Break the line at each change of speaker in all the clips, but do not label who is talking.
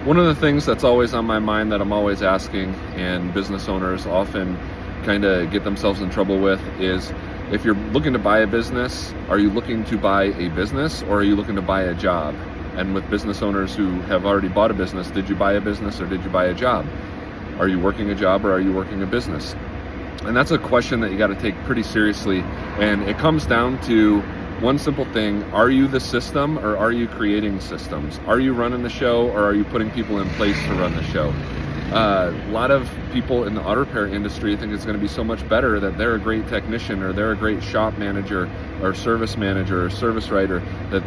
One of the things that's always on my mind that I'm always asking, and business owners often kind of get themselves in trouble with, is if you're looking to buy a business, are you looking to buy a business or are you looking to buy a job? And with business owners who have already bought a business, did you buy a business or did you buy a job? Are you working a job or are you working a business? And that's a question that you got to take pretty seriously. And it comes down to one simple thing: are you the system or are you creating systems? Are you running the show or are you putting people in place to run the show? A lot of people in the auto repair industry think it's going to be so much better that they're a great technician or they're a great shop manager or service manager or service writer, that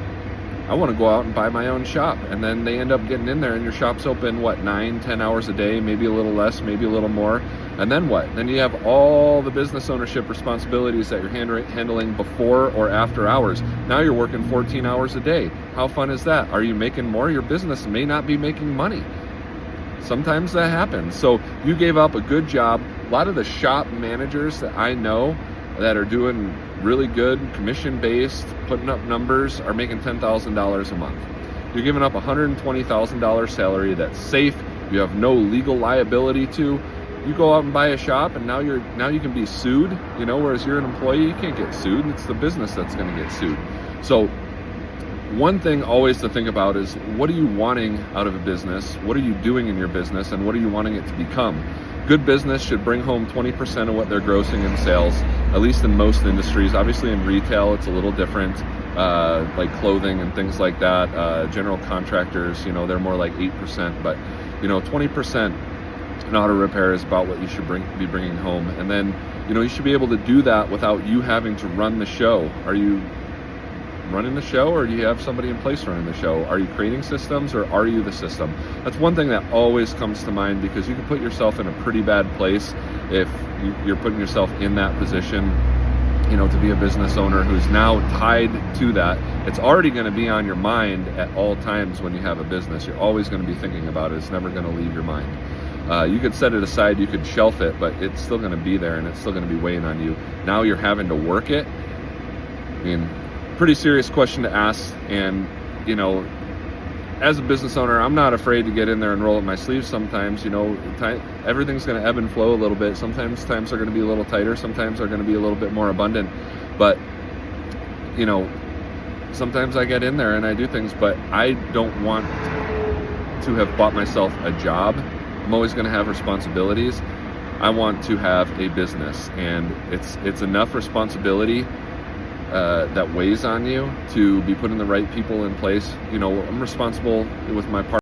I want to go out and buy my own shop. And then they end up getting in there and your shop's open, 9-10 hours a day, maybe a little less, maybe a little more. And then what? Then you have all the business ownership responsibilities that you're handling before or after hours. Now you're working 14 hours a day. How fun is that? Are you making more? Your business may not be making money. Sometimes that happens. So you gave up a good job. A lot of the shop managers that I know that are doing really good, commission-based, putting up numbers, are making $10,000 a month. You're giving up $120,000 salary that's safe. You have no legal liability to. You go out and buy a shop, and now you can be sued. Whereas you're an employee, you can't get sued. It's the business that's going to get sued. So one thing always to think about is, what are you wanting out of a business? What are you doing in your business, and what are you wanting it to become? Good business should bring home 20% of what they're grossing in sales, at least in most industries. Obviously in retail, it's a little different, like clothing and things like that. General contractors, they're more like 8%, but 20% in auto repair is about what you should be bringing home. And then, you should be able to do that without you having to run the show. Are you running the show, or do you have somebody in place running the show? Are you creating systems, or are you the system? That's one thing that always comes to mind, because you can put yourself in a pretty bad place if you're putting yourself in that position, to be a business owner who's now tied to that. It's already going to be on your mind at all times when you have a business. You're always going to be thinking about it. It's never going to leave your mind. You could set it aside, you could shelf it, but it's still going to be there and it's still going to be weighing on you. Now you're having to work it. Pretty serious question to ask. And as a business owner, I'm not afraid to get in there and roll up my sleeves sometimes. Everything's going to ebb and flow a little bit. Sometimes times are going to be a little tighter, sometimes are going to be a little bit more abundant. But sometimes I get in there and I do things, but I don't want to have bought myself a job. I'm always going to have responsibilities. I want to have a business, and it's enough responsibility that weighs on you to be putting the right people in place. I'm responsible with my part.